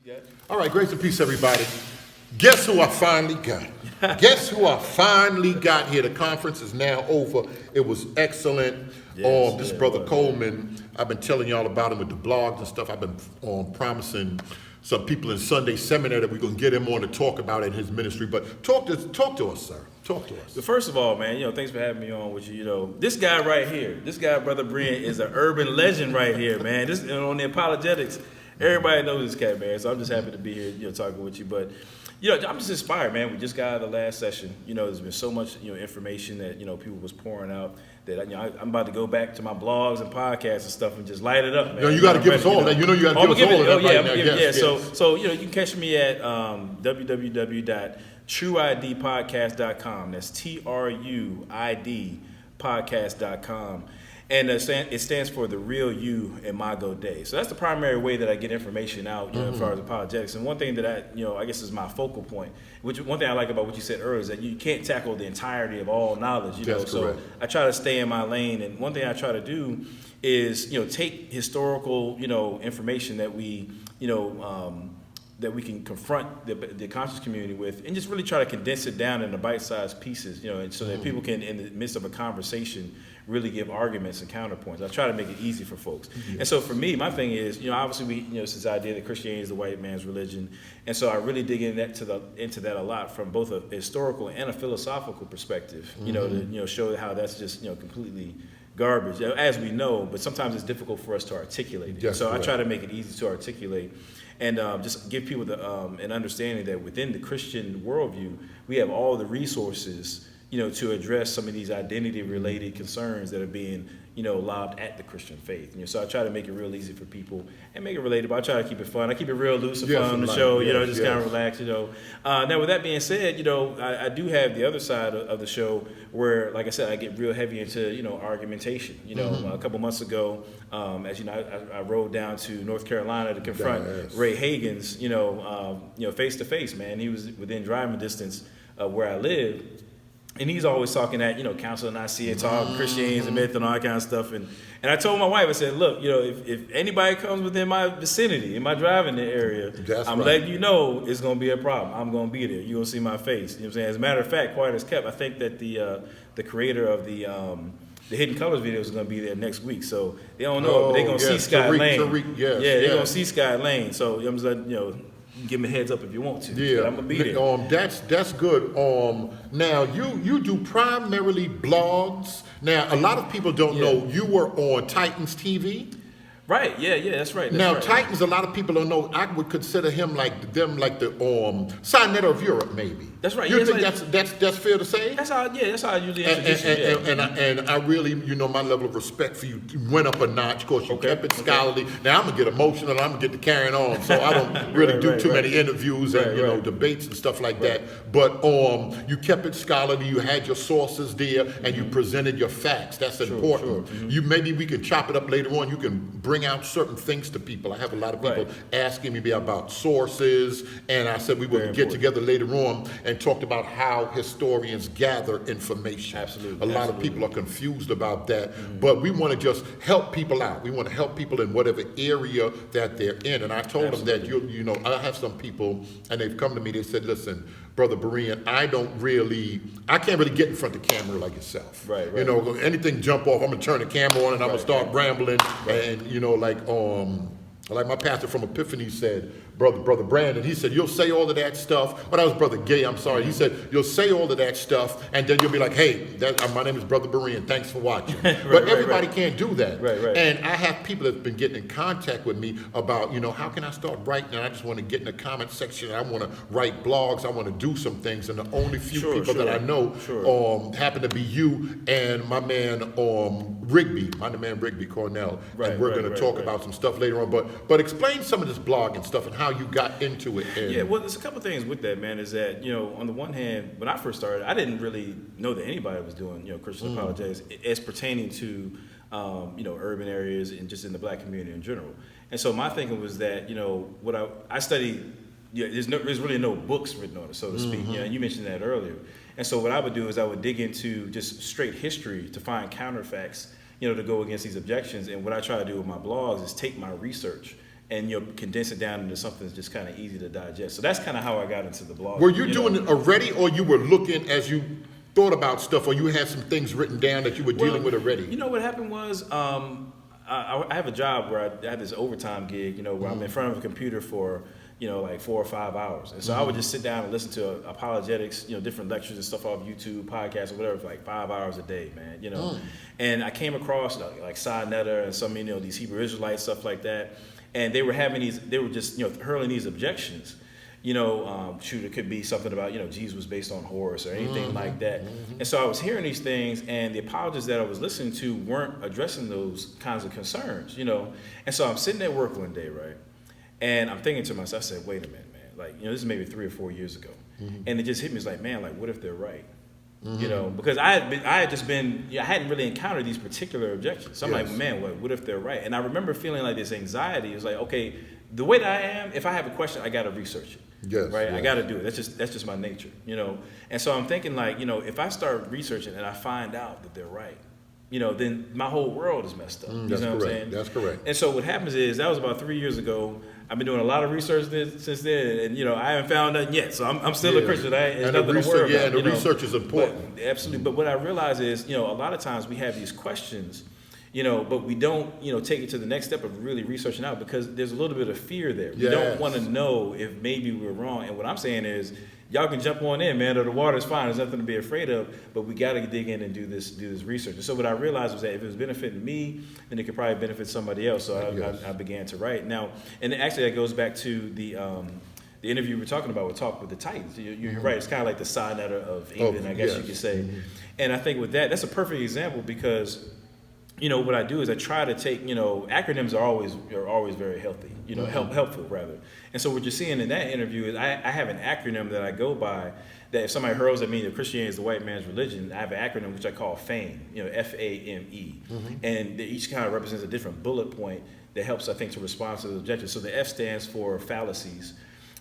Yeah. All right, grace and peace, everybody. Guess who I finally got? Guess who I finally got here? The conference is now over. It was excellent. This brother Coleman, I've been telling y'all about him with the blogs and stuff. I've been promising some people in Sunday seminar that we're going to get him on to talk about in his ministry. But talk to us, sir. Talk to us. But first of all, man, thanks for having me on with you. This guy right here, Brother Brian, is an urban legend right here, man. This on the Apologetics. Everybody knows this cat, man. So I'm just happy to be here, talking with you. But, I'm just inspired, man. We just got out of the last session. There's been so much, information that, people was pouring out that, I'm about to go back to my blogs and podcasts and stuff and just light it up, man. You got to give us all that. You got to give us all of that right now. Yes. So, you can catch me at www.trueidpodcast.com. That's TRUID podcast.com. And it stands for The Real You and My Go Day. So that's the primary way that I get information out, as far as apologetics. And one thing that I guess is my focal point, which one thing I like about what you said earlier is that you can't tackle the entirety of all knowledge, That's So correct. I try to stay in my lane. And one thing I try to do is, take historical, information that we, that we can confront the conscious community with, and just really try to condense it down into bite-sized pieces, and so that people can, in the midst of a conversation, really give arguments and counterpoints. I try to make it easy for folks. Mm-hmm. And so for me, my thing is, obviously it's this idea that Christianity is the white man's religion, and so I really dig into that a lot from both a historical and a philosophical perspective, to show how that's just completely garbage, as we know, but sometimes it's difficult for us to articulate it. So I try to make it easy to articulate. And just give people an understanding that within the Christian worldview, we have all the resources, to address some of these identity-related concerns that are being, lobbed at the Christian faith. So I try to make it real easy for people and make it relatable. I try to keep it fun. I keep it real loose and fun on the show, just kind of relax, Now, with that being said, I do have the other side of the show where, like I said, I get real heavy into, argumentation. A couple months ago, as you know, I rode down to North Carolina to confront Ray Hagan's, face to face, man. He was within driving distance of where I live. And he's always talking that, Council of Nicaea talk, Christianity and myth and all that kind of stuff. And I told my wife, I said, look, if anybody comes within my vicinity, in my driving area, I'm letting you know it's going to be a problem. I'm going to be there. You're going to see my face. You know what I'm saying? As a matter of fact, quiet as kept, I think that the creator of the Hidden Colors video is going to be there next week. So they don't know, but they're going to see Scott Lane. They're going to see Scott Lane. So I'm just letting, give me a heads up if you want to. Yeah, I'm gonna be there. That's good. Now you do primarily blogs. Now a lot of people don't know you were on Titans TV. Right. Yeah. That's right. Titans. A lot of people don't know. I would consider him like the Sinetta of Europe, maybe. That's right. You think that's fair to say? That's how I usually introduce you. And I really, my level of respect for you went up a notch. Of course, you kept it scholarly. Now I'm gonna get emotional. I'm gonna get to carrying on. So I don't really do too many interviews and debates and stuff like that. But you kept it scholarly. You had your sources there, and you presented your facts. That's important. Sure. Mm-hmm. Maybe we can chop it up later on. You can bring out certain things to people. I have a lot of people asking me about sources, and I said we would get together later on and talked about how historians gather information. Absolutely. A lot of people are confused about that, but we want to just help people out. We want to help people in whatever area that they're in. And I told them that I have some people, and they've come to me. They said, "Listen, Brother Berean, I can't really get in front of the camera like yourself. Right. Anything jump off, I'm gonna turn the camera on and I'm gonna start rambling, and like my pastor from Epiphany said, Brother Brandon, he said, you'll say all of that stuff. Well, that was Brother Gay, I'm sorry. He said, you'll say all of that stuff, and then you'll be like, hey, my name is Brother Berean, thanks for watching. But everybody can't do that. Right. And I have people that have been getting in contact with me about, how can I start writing? And I just want to get in the comment section. I want to write blogs. I want to do some things. And the only few people that I know happen to be you and my man Rigby, Cornell. And we're going to talk about some stuff later on. But explain some of this blog and stuff and how you got into it. Well, there's a couple things with that, man, is that, on the one hand, when I first started, I didn't really know that anybody was doing, Christian apologetics as pertaining to, urban areas and just in the black community in general. And so my thinking was that, what I studied, there's really no books written on it, so to speak. You mentioned that earlier. And so what I would do is I would dig into just straight history to find counterfacts, to go against these objections. And what I try to do with my blogs is take my research and condense it down into something that's just kind of easy to digest. So that's kind of how I got into the blog. Were you doing it already, or you were looking as you thought about stuff, or you had some things written down that you were dealing with already? You know what happened was, I have a job where I had this overtime gig, where I'm in front of a computer for, like 4 or 5 hours. And so I would just sit down and listen to apologetics, different lectures and stuff off YouTube, podcasts or whatever, for like 5 hours a day, man, And I came across like Sinetta and some, these Hebrew Israelites, stuff like that. And they were just, hurling these objections. It could be something about, Jesus was based on Horus or anything like that. And so I was hearing these things, and the apologists that I was listening to weren't addressing those kinds of concerns, And so I'm sitting at work one day, right? And I'm thinking to myself, I said, wait a minute, man. Like, this is maybe 3 or 4 years ago. And it just hit me, it's like, man, like, what if they're right? Because I hadn't really encountered these particular objections. So I'm like, man, what if they're right? And I remember feeling like this anxiety. It was like, okay, the way that I am, if I have a question, I got to research it. Yes, right? Yes. I got to do it. That's just my nature, And so I'm thinking like, if I start researching and I find out that they're right, then my whole world is messed up. That's what I'm correct. saying? That's correct. And so what happens is, that was about 3 years ago. I've been doing a lot of research since then, and I haven't found nothing yet. So I'm still a Christian. There's nothing to worry about. And the research is important. Absolutely. But what I realize is, a lot of times we have these questions, but we don't, take it to the next step of really researching out, because there's a little bit of fear there. We don't want to know if maybe we're wrong. And what I'm saying is, y'all can jump on in, man. The water's fine. There's nothing to be afraid of. But we got to dig in and do this research. And so what I realized was that if it was benefiting me, then it could probably benefit somebody else. So I began to write. Now, and actually that goes back to the interview we were talking about with Talk with the Titans. You're right. It's kind of like the Sinetta of England, I guess you could say. And I think with that's a perfect example, because what I do is I try to take, acronyms are always very healthy, helpful rather. And so what you're seeing in that interview is I have an acronym that I go by, that if somebody hurls at me that Christianity is the white man's religion, I have an acronym which I call FAME, FAME. And each kind of represents a different bullet point that helps, I think, to respond to the objectives. So the F stands for fallacies.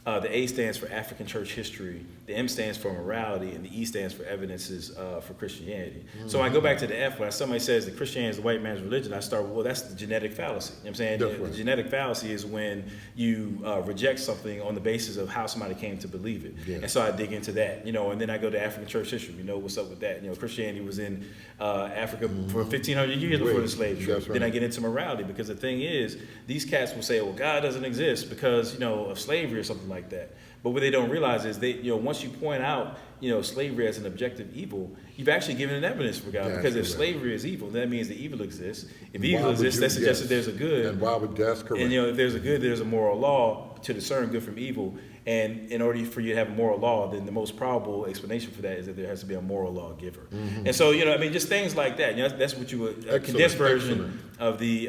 The A stands for African church history, the M stands for morality, and the E stands for evidences for Christianity. So when I go back to the F, when somebody says that Christianity is the white man's religion, I start with, that's the genetic fallacy. You know what I'm saying? The genetic fallacy is when you reject something on the basis of how somebody came to believe it. And so I dig into that, and then I go to African church history. What's up with that? Christianity was in Africa for 1,500 years before the slave trade. Then I get into morality, because the thing is, these cats will say, well, God doesn't exist because, of slavery or something like that. But what they don't realize is once you point out, slavery as an objective evil, you've actually given an evidence for God. Because if slavery is evil, that means the evil exists. If evil exists, that suggests that there's a good. And that's correct. And if there's a good, there's a moral law to discern good from evil. And in order for you to have a moral law, then the most probable explanation for that is that there has to be a moral lawgiver. And so, just things like that. That's what you would, a condensed version of the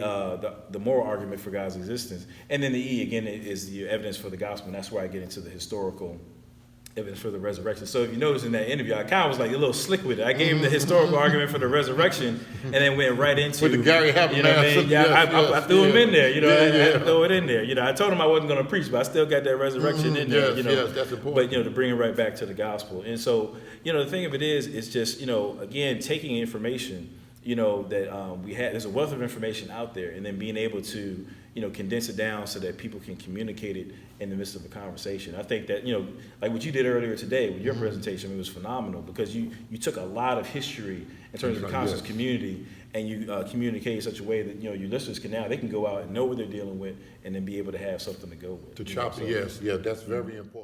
moral argument for God's existence. And then the E, again, is the evidence for the gospel. And that's where I get into the historical evidence for the resurrection. So if you notice in that interview, I kind of was like a little slick with it. I gave him the historical argument for the resurrection, and then went right into with the Gary Habermas. I threw him in there. I had to throw it in there. I told him I wasn't going to preach, but I still got that resurrection in there. Yes, that's important. But to bring it right back to the gospel. And so the thing of it is, it's just again, taking information that we had. There's a wealth of information out there, and then being able to condense it down so that people can communicate it in the midst of a conversation. I think that like what you did earlier today with your presentation, it was phenomenal, because you took a lot of history in terms of the conscious community, and you communicate in such a way that your listeners can go out and know what they're dealing with, and then be able to have something to go with. Yes, that's very important.